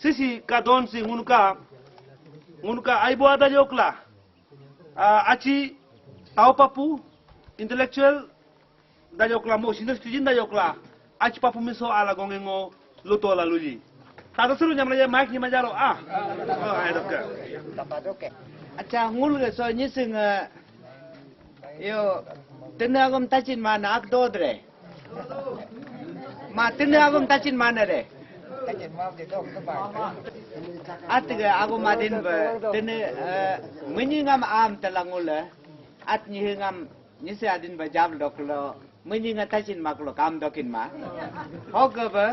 sisi kadon si ngunuka aibo ada jokla aci tau papu intellectual da jokla mo sinus tujin da jokla aci papu miso ala gongengo luto la luji tado seru nyamle mic ni majaro oh ay dokka tapadoke acha ngul ge so nyising yo tenagam tachin mana ak dodre ma tenagam tachin mana re Atiga aku madin ba tene menyingam am talangula at nyingam nyise adin ba jam doklo menyinga tachin maklo kam dokin ma hoga ba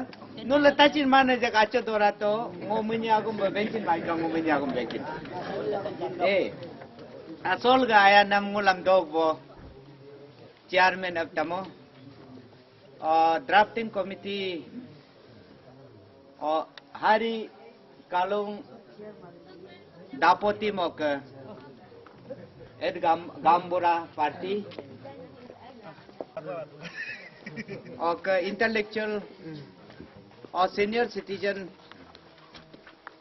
nula tachin mana jak acha dorato ngo menyagum ba bensin ba ngo menyagum bensin asol ga aya nam ngulam dogbo chairman of tamo drafting committee hari kalung dapoti mok gambura party intellectual senior citizen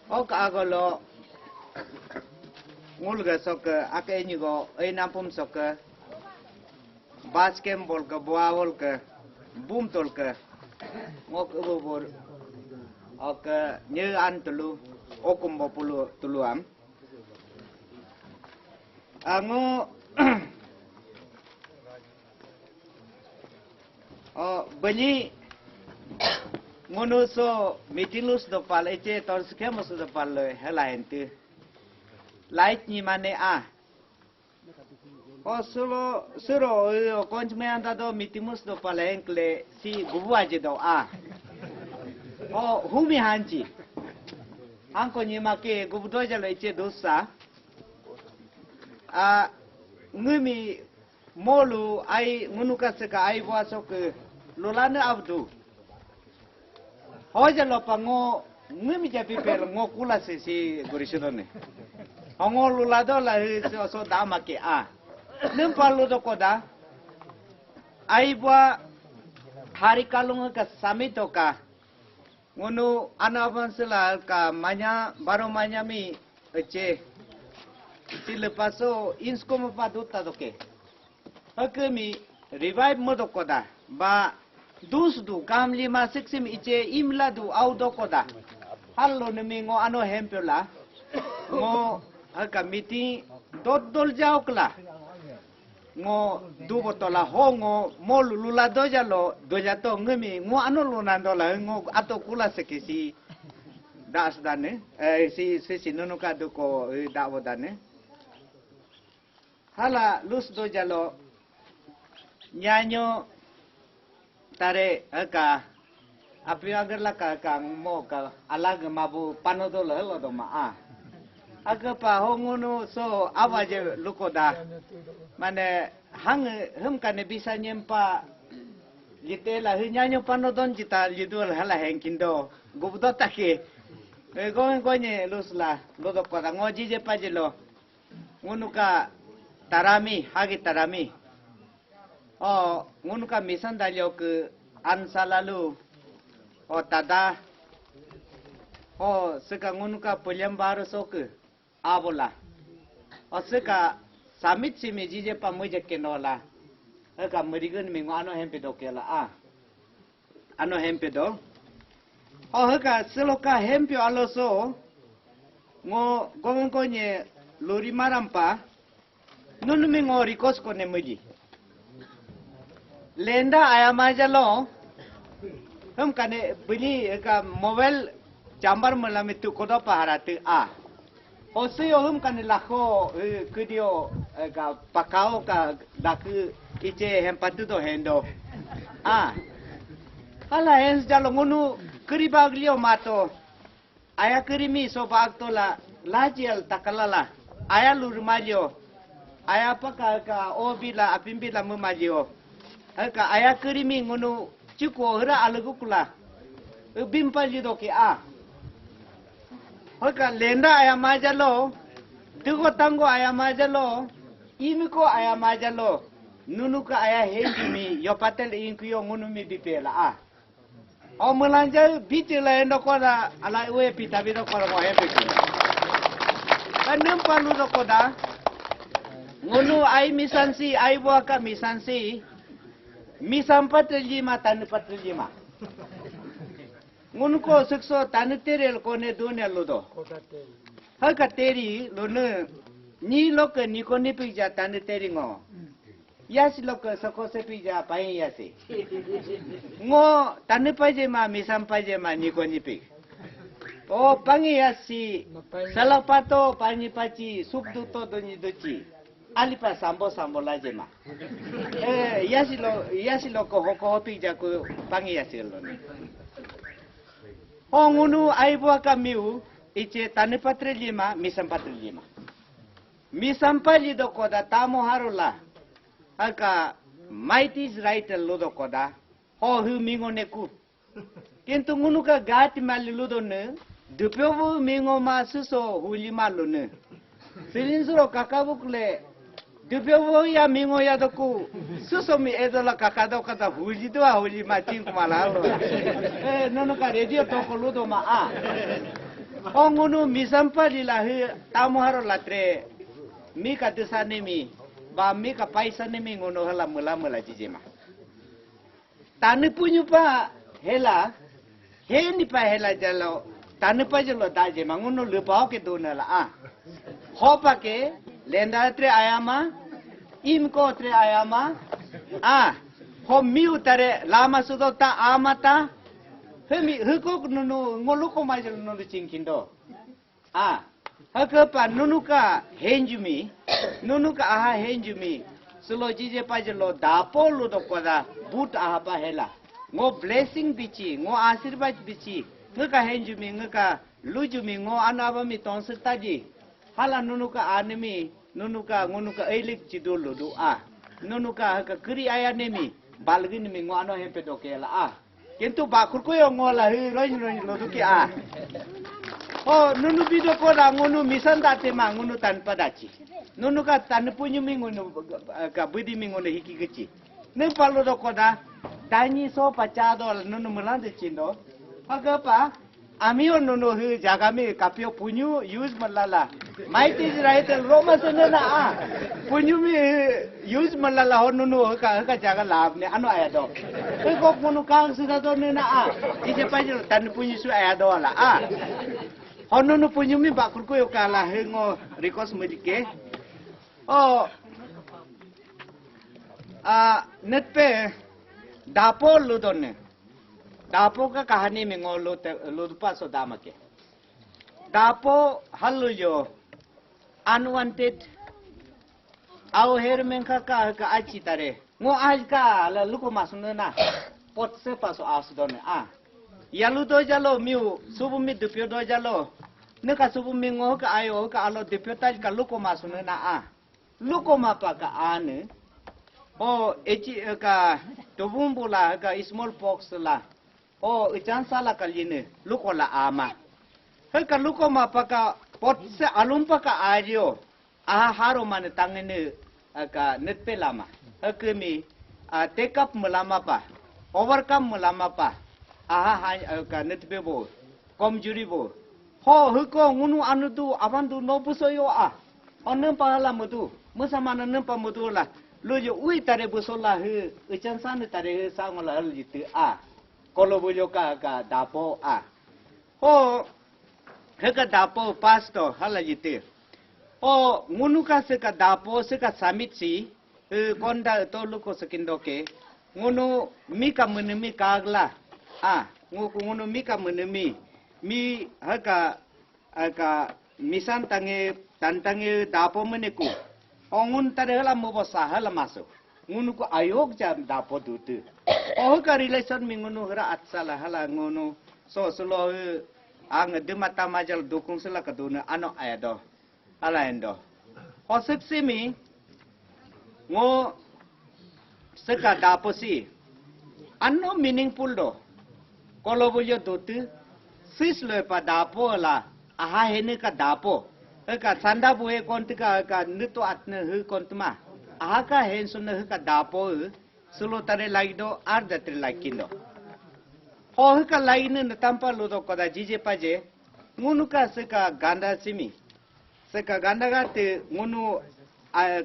agolo ngulga sok akenigo nampum sok baskem bolka boawolka bumtolka ngok ubur như anh tulu okum bopulu tuluam ngo bani ngono so mitilus do pal eche tor skemos do pal helaente light ni mane suro konjme anda do mitimus do pal enkle si gubuaje do humi hanci angko nyimake gubdo jalo iche dosa ngumi molu ai ngunuka seka ai wasok lolana abdu hojalo pango ngumi japi per ngo kula si gurisodone ngo lulado la so damake nempalo do koda ai bua hari kalung ka samito ka ngono anaban sela ka manya baro manya mi eche tilepaso inskom padutta doke hakemi revive modokoda ba dusdu kamli ma siksim iche imladu audokoda hallo nemi ngo ano hempela ngo haka meeting dodol jaokla ngo dubotola hongo molulula dojalo dojato ngemi ngo ano lunandola ngo ato kula sekisi das dane si nunuka duko dawo dane hala lus dojalo nyanyo tare ka api agarla ka mo ka alag mabu panodol helo do ma aga pa hongono so awaje lukoda mane hum kane bisa nyempa litela hinyanyo panodon cita lidul hala hengkindo gubdo take gonye lusla lodo koda ngoji je pajelo ngunuka tarami hagi tarami ngunuka misan dalyo ke ansalalu tada seka ngunuka pulyambar sok abola seka samit si meji je pamoja kenola ka merigen mingo ano hempedo kela ano hempedo ka seloka hempio aloso ngo gongonye lori marampa nunu mingo rikos ko nemuji lenda ayamajalo kane beli ka mobile chambar malamitu kodo paharatu Oseyo kane lako kudio ka pakao ka daku iche hempatu do hendo hala hens jalo ngunu kribaglio mato aya krimi so bagtola lajial takalala aya lurmajo aya paka ka obila apimbila mumajo ka aya krimi ngunu chiko hra alugukula bimpal do ke Hoka lenda ayam aja lo, tuko tango ayam aja lo, imiko ayam aja lo, nunuka ayah hendi mi, yo patel ingkuyo ngunu mi bipela O melanjal bicara endo koda ala uwe pita bido koda mo hepe kino. Kanum palu do koda. Ngunu ai misansi ai buaka misansi. Misam 45 tan 45. Ngunu ko sukso tan terel ko ne dunia ludo. Haka teri lunu ni loka ni ko ni pija tan teri ngo. Yas loka sako se pija pai yasi. Ngo tan pajama misam pajama ni ko ni pik. O pangi yasi salapato pani pachi subdu to doni dochi. Alipa sambo sambo lajema. Yasi lo ko hoko pija ko pangi yasi lo. Ngunu ai buah kamiu ice tani 45 misam 45. Misam pali do koda tamo harula. Aka might is right lo do koda. Ho hu mingo neku. Kintu ngunu ka gati mali lo do ne. Dupyo mingo ma suso huli malo ne. Silinsuro kakabukle. Dupyo ya mingo ya doku. Suso mi edola kakado kata huli do huli ma cinku malalo. Nono ka radio toko lo do ma a. Ngunu misampa dilahi tamu haro latre mi ka desane mi ba mi ka paisa ne mi ngono hala mula jijema tanu punyu pa hela he ni pa hela jalo tanu pa jalo daje mangono lupao ke dona la a ho pa ke lenda tre ayama im ko tre ayama a ho mi utare lama sudo ta amata Hemi hukuk nunu ngoluko majel nunu cingkindo. Haka nunuka henjumi, nunuka aha henjumi. Selo jije pajelo dapo lu dokoda but aha pa hela. Ngo blessing bici, ngo asirbat bici. Ngaka henjumi, ngaka lujumi, ngo anaba mi tonsir taji. Hala nunuka anemi, nunuka ngunuka elik cidulu doa. Nunuka haka kiri ayanemi, balgin mi ngo ano hempe dokela Kintu bakur ko yung ngola roy lo duki nunu bido ko da ngunu misan dati ma ngunu tanpa daci. Nunu ka tan punyu mi ngunu ka budi mi ngunu hiki geci. Ne palo do ko da dani so pachado nunu melande cindo. Agapa amio nunu jaga mi kapio punyu use malala. Might is right Roma senena punyu mi use malala ho nunu ka jaga lab ne ano aya do. Ko munu kang sudah do nena ije pajel tan punyu su aya do la ho nunu punyu mi bakur ko yo kala hengo request medike netpe dapo ludone dapo ka kahani mi ngolo ludpa so damake dapo halu yo unwanted au her menka ka achi tare ngo aj ka la luko masuna na pot se paso as done yalu do jalo miu subu mi dupyo do jalo ne ka subu mi ngo ka ayo ka alo dupyo taj ka luko masuna na luko mapa ka ane echi ka tobumbula ka small pox la ichansa la kaline luko la ama ka luko mapa ka pot se alumpa ka ayo haro man tangene ka netpe lama kami take up melama pa overcome melama pa ka netpe bo komjuri bo huko ngunu anudu abandu no busoyo onem pahala mudu musamana nempa mudu la lojo ui tare busola ichansan tare sangola jitu kolo bojo ka dapo heka dapo pasto hala jitu ngunu ka seka dapo seka samitsi konda to luko sekindoke ngunu mika menemi kagla ngunu mika menemi mi haka misan tantange dapo meneku ngun tare hala mobo sahala maso ngunu ko ayog jam dapo dutu ka relation mi ngunu hara atsala hala ngunu so selo ang demata majal dukung sela kaduna ano ayado ala endo seksimi ngo seka dapo si ano meaningful do kalau boleh dutu sis le pa dapo la hene ka dapo ka sanda buhe konti ka nito atne kontma ka hen sunne ka dapo solo tare lagi do ar datre lakindo ho ka lain na tampa lo do ko da jije paje ngunu ka seka ganda simi seka ganda ga te ngunu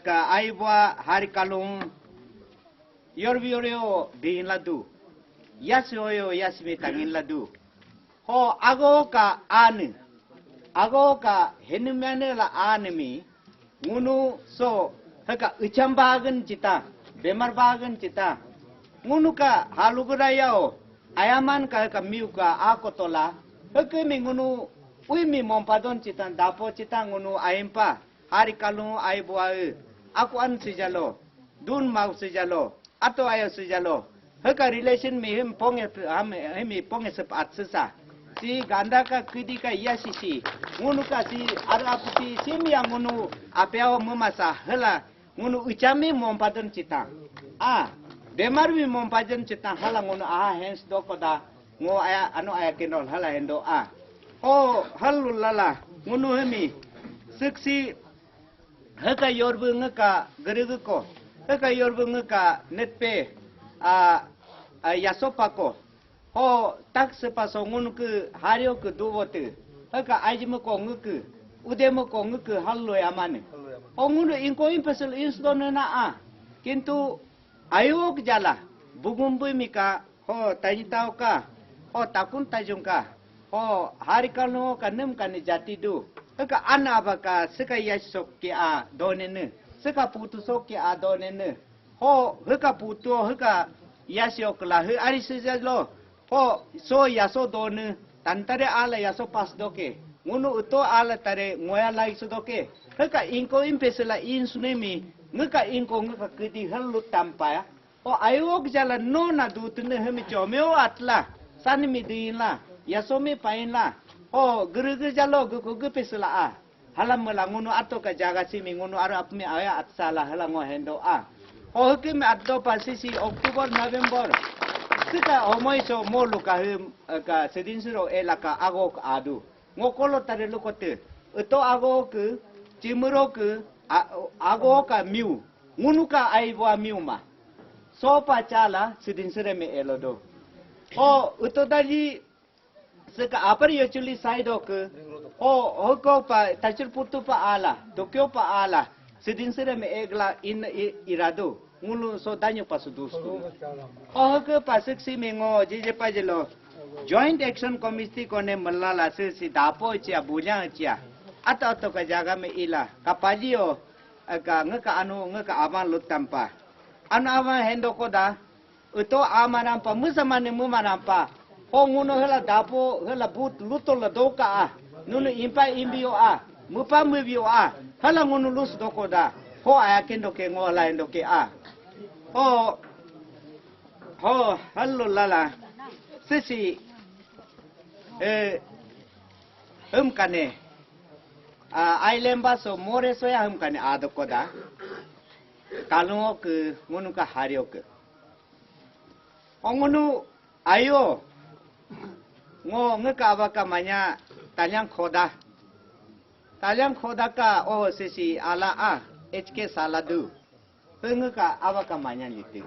ka aibwa hari kalung yorbioreo din ladu yasoyo yasmi tangin ladu ho ago ka henumane la anemi ngunu so haka uchambagan cita bemarbagan cita ngunu ka halugurayao ayaman ka miuka akotola haka mi ngunu uimi mompadon cita dapo cita ngunu aimpa hari kalung aibwa aku an sejalo dun mau sejalo atau ayo sejalo haka relation mi him ponge hemi ponge sepat sesa si ganda ka kidi ka iya sisi ngunu ka si ara puti sim yang ngunu apeo memasa hela ngunu ucami mompadon cita demar mi mompadon cita hala ngunu hens do koda ngo aya aya kenol hala hendo halul lala ngunu hemi seksi haka yorbu ngaka geregu ko haka yorbu ngaka netpe yasopako ho tak sepaso ngun ke hario ke duwote haka ajmo ko ngke udemo ko ngke hallo yamane ngun inko impesel insdon na kintu ayo jala bugumbu mika ho tajitau ka ho takun tajungka ho harikano kanem kan jati du haka ana baka seka yasok ke donene seka putu sok ke donene ho haka putu haka yasok la he ari sejalo ho so yaso donu tantare ala yaso pas doke ngunu uto ala tare ngoya lai sudoke haka inko impesela insunemi ngaka inko ngaka kidi halu tampa ho ayok jala no na dutne hemi chomeo atla sanmi dinla yaso me painla ho guru jalo gugu pesela halam mala ngunu ato ka jaga simi ngunu ara apme aya atsala halango hendo ho ke me addo pasisi Oktober November sika omoiso molu ka sedin siro elaka agok adu ngokolo tare lukote eto agok cimuro ke agok miu ngunuka aibwa miu ma sopa chala sedin sire me elodo eto tadi sika apar yochuli saido ke ko pa tachur putu pa ala tokyo pa ala sedin sire me egla in irado ngulu so danyo pasudustu ke pasik si mengo je pajelo joint action committee kone mallala si dapo chia bunya chia atau ka jaga me ila kapajio ka ngaka aman lutampa ama hendo koda uto amanampa musamane mumanampa nguno hela dapo hela but lutol doka nunu impa imbio mupa mubio hala ngunu lus dokoda ayakin doke ngola endoke hallo lala sisi kane ailemba so more so ya kane adokoda kalungo ke ngunu ka hario ke ngunu ayo ngeka abaka manya talyang khoda ka sisi ala HK saladu ngeka abaka manya niti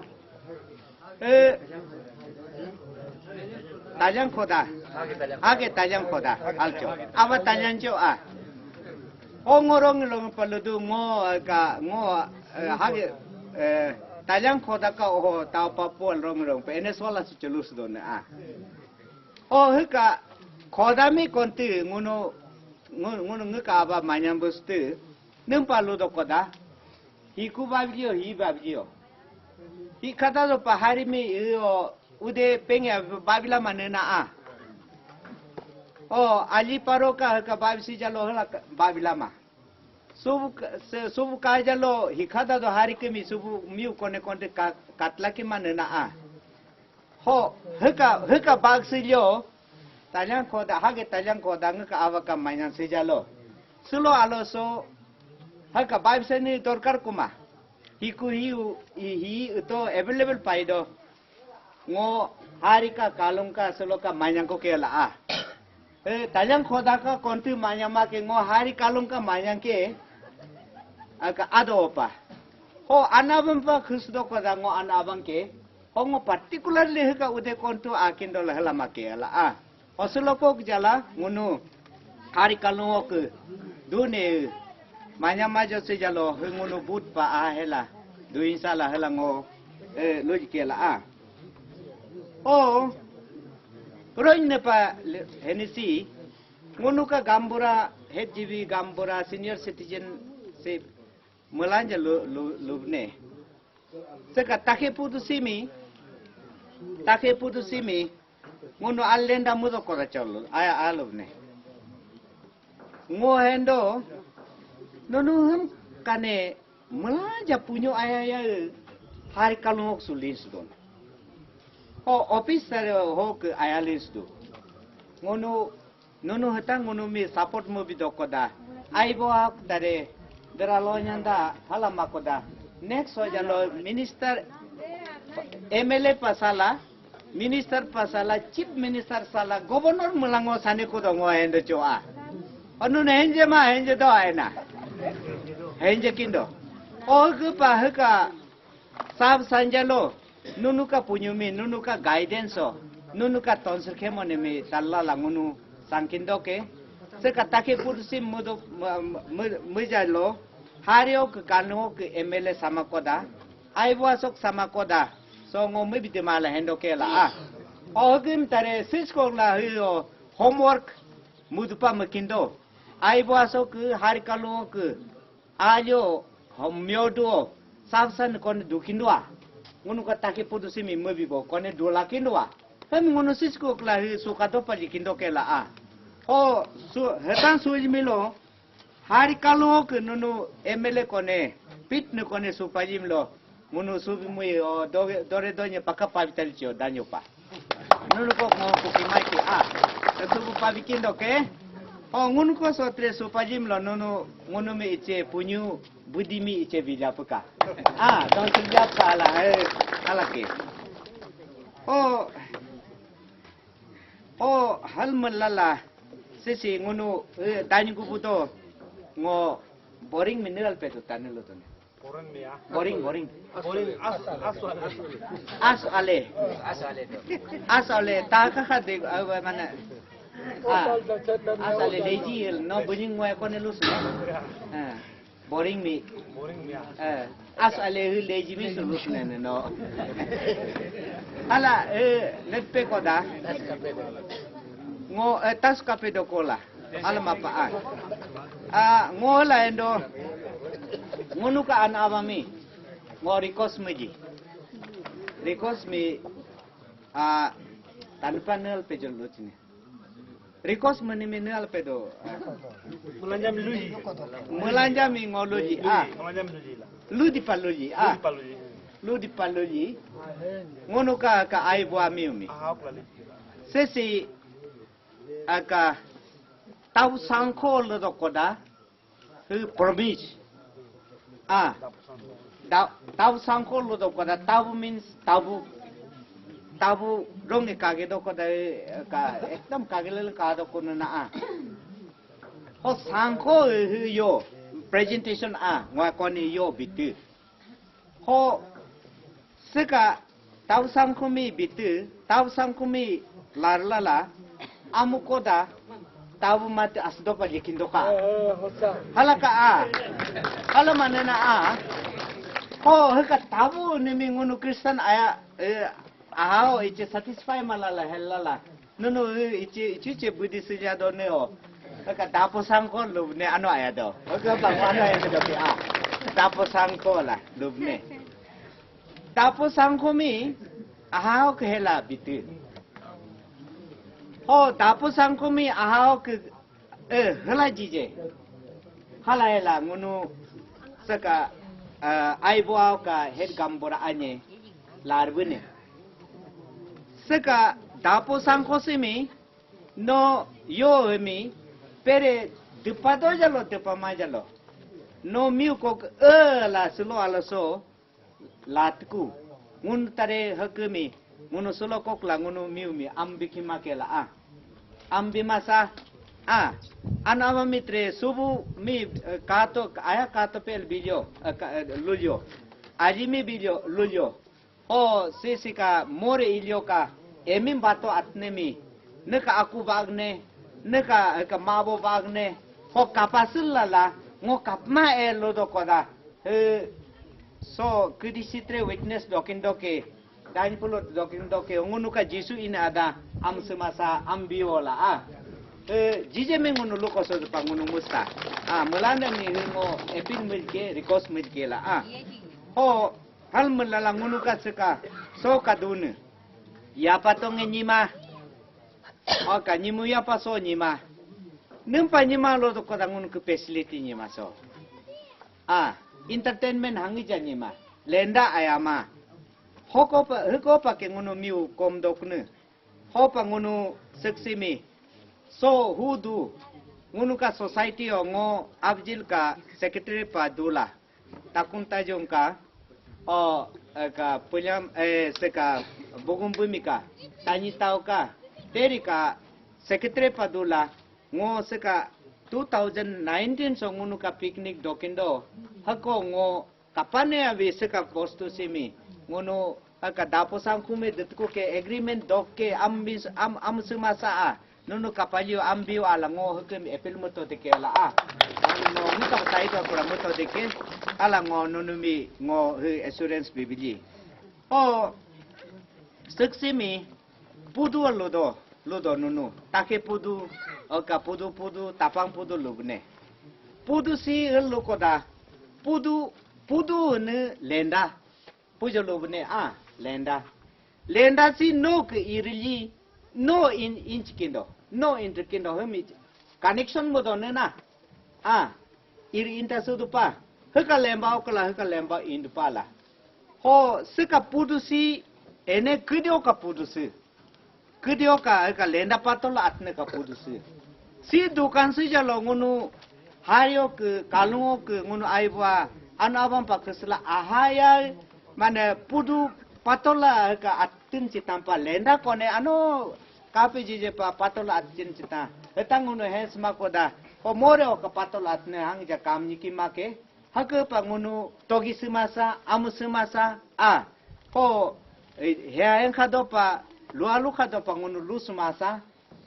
talyang khoda talyang khoda alcho aba talyang jo ngorong long paludu talyang khoda ka tau papol rong penesola si celus don heka khoda mi konti ngunu ngeka aba manyam bustu nempalu do koda hiku babgio hi babgio hi kata do pahari mi ude pengya babila manena ali paroka heka babsi jalo hala babila ma subu ka jalo hi kata do hari ke mi subu miu kone konte katla ke manena heka bagsi jo talyang khoda ngeka awaka mainan sejalo sulo aloso haka babse ni dorkar kuma hiku hi to available paido ngo harika kalungka suloka mainan ko kela talyang khoda ka konti manyama ke ngo hari kalungka mainan ke aka adopa anabam pa khusdo ko ngo anabang ke Ongo particularly heka ude kontu akin do hela make la Osuloko jala ngunu hari kalung ke dune manya majo se jalo ngunu but pa hela du insala hela ngo logike la Oh roin ne pa henisi ngunu ka gambura HGV gambura senior citizen se melanja lubne seka take putu simi ngunu allenda mudo kora cholo aya alubne ngo hendo nonu ham kane melanja punyo aya hari kalung sulis don officer ho ke aya list do ngunu hata ngunu mi support mo bidokoda aibo ak dare deralo nyanda hala makoda next ho jalo minister MLA pasala minister pasala chief minister sala governor mulango sane ko dongo hendo choa anu henje ma henje do aina henje kindo o ku pa haka sab sanjalo nunuka punyumi nunuka guidance nunuka tonsel khemone me talla langunu sangkindo ke se katake pursi mudo mujalo hario ke kanu ke MLA samakoda aiwasok samakoda so ngombe bitemala hendo ke la ogim tare sisko la hiyo homework mudupa makindo aiwasok hari kalu ke ajo homyodo sabsan kon dukindwa ngunu katake putusi mi mobibo kone dola kindwa hem ngunu sisko la hiyo sukato pajikindo ke la su hetan sujmilo hari kalu ke nunu MLA kone pit ne kone supajimlo ngunu subi mui dore donya paka pavital cio danyo pa nunu ko ngo kupimai ki subu pavikindo ke ngunu ko sotre supajim lo ngunu me ice punyu budimi ice bija peka don sejak salah ala ke hal melala sisi ngunu danyu kuputo ngo boring mineral petu tanelo tone boring asale ta ka de mana asale leji no buning wa ko ne lus boring mi asale leji mi sulus ne no ala nepe ko da ngo tas kape do kola ala mapaan ngola endo ngunu ka anawami ngo request me tanpa nel pejol lutine request meni menel pedo melanjami ngoloji ludi paloji ngunu ka aibo amiumi sesi aka tau sangko lo koda hu promise tau sangko lo koda tau means tabu rong kage do koda ka ekdam kage le ka do kono na ho sangko hu yo presentation ngwa koni yo bitu ho seka tau sangko mi bitu tau sangko mi larlala amukoda tabu mati asdo pa jikindo ka halaka hala manena heka tabu nimi ngunu Kristen aya ahao iche satisfy malala helala nunu iche budi seja do ne heka tapo sangko lubne ano aya do heka bangwana aya do pi tapo sangko la lubne tapo sangko mi ahao ke hela bitu tapo sangkumi ahao ke hala jije hala ngunu saka aibo ka head gambora anye larbune saka tapo sangkosimi no yo mi pere dipado jalo dipama jalo no miu ko la sulo ala so latku ngun tare hakumi ngunu solo kok la ngunu miu mi ambiki makela ambi masa anama mitre subu mi kato aya kato pel video lulyo aji mi video lulyo ho sisika more ilioka emim bato atnemi neka aku bagne neka ka mabo bagne ho kapasul lala ngo kapma lodo koda so kudisitre witness dokindoke dan pulot dokindoke ngunuka jisu ina ada am semasa ambiola jije mengunu lukoso pangunu musta melanda ni ngo epin milke request milke la ho hal melala ngunuka seka so kadune ya patonge nyima o kanyimu ya paso nyima nempa nyima lodo koda ngunu ke facility nyima so entertainment hangi janyima lenda ayama hoko pa ke ngono miu kom dokne hopa ngono seksimi so hudu ngono ka society ngo abjil ka secretary pa dula takunta jongka ka punyam seka bogum bumika tani tau ka terika secretary pa dula ngo seka 2019 so ngono ka picnic dokindo hako ngo kapane abe seka posto simi ngono ka daposang kume detko ke agreement dokke am semasa nono kapalio ambio ala ngo hakem epil moto deke ala no ngika sai to pra moto deke ala ngo nono mi ngo assurance bibili seksimi pudu lodo nono take pudu ka pudu tapang pudu lubne pudu si lokoda pudu ne lenda pujo lubne lenda si no ke irili no inch kindo no interkindo hemi connection mo don na iri inta sudupa heka lemba indupala ho sika pudu si ene kidio ka pudu si kidio ka lenda patola atne ka pudu si dukan si jalo ngunu hayo ke kalungo ke ngunu aibwa anabam pakesla ahaya mane pudu patola ka atin citampa lenda kone ano kape jije pa patola atin cita etang ngunu hes makoda o more o ka patola atne hang ja kam niki make hak pa ngunu togi semasa amu semasa ho he khado pa lualu khado pa ngunu lu semasa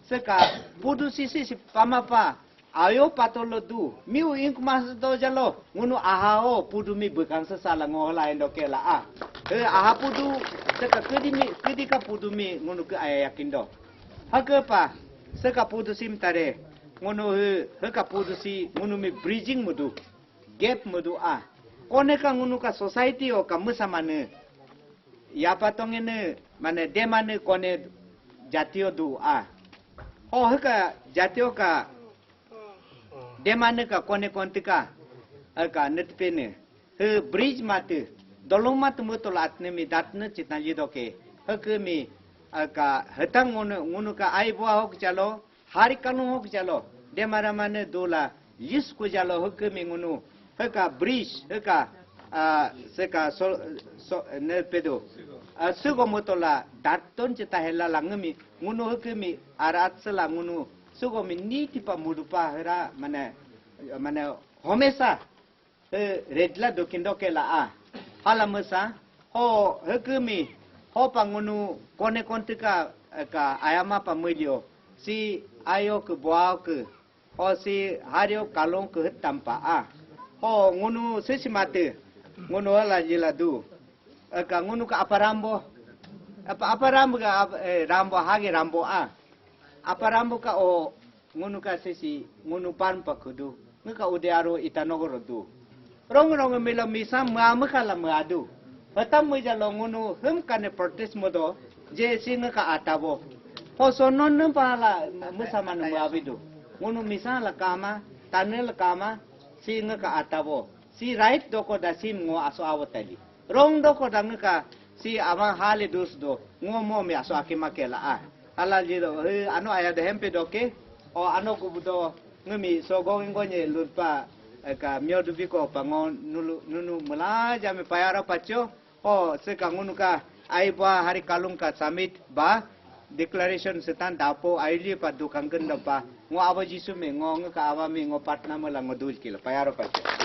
seka pudu sisi si pamapa ayo patolo du miu ink mas do jalo ngunu ahao pudu mi bukan sesala ngola endokela aha pudu seka kedi ka pudu mi ngunu ke ayakindo hakapa seka pudu sim tare ngunu ka pudu si ngunu mi bridging mudu gap mudu kone ka ngunu ka society o ka musamane ya patongene mane demane kone jatio du ho haka jatio ka demane ka kone kontika ka netpene bridge mate dolong mat mutol atne mi datne chitnali doke hakmi ka hetang ngunu ka aibwa hok chalo hari kanu hok chalo demara mane dola lis ko jalo hakmi ngunu haka bridge haka seka ne pedo sugo motola daton chita hela langmi ngunu hakmi arat sela ngunu sugo mi niti pa mudupa hera mane homesa redla dokindo kela halamasa ho hakmi ho pangunu kone kontika ka ayama pamilio si ayo ke boa ke ho si hario kalong ke tampa ho ngunu sesimate ngunu ala jiladu ka ngunu ka aparambo ka rambo hage rambo aparambo ka o ngunu ka sesi ngunu pan pakudu ngka udiaro itanogoro du rong mila misa makala madu patam mo jalo ngunu hum kane protest modo je singa ka atabo ho sonon nang pala musama nang abidu ngunu misa la kama tanel kama singa ka atabo si right doko da sim ngo aso awatali rong doko da ngka si ama hale dus do ngo mo me aso akimakela ala jido ano aya de hempe doke o ano kubudo ngemi so going gonye lupa ka miodu biko pangon nunu mula jame payara pacho o seka ngunu ka aiba hari kalung ka summit ba declaration setan dapo aili pa dukang genda pa ngo aba jisu me ngo ka aba me ngo patna mala ngodul kila payara pacho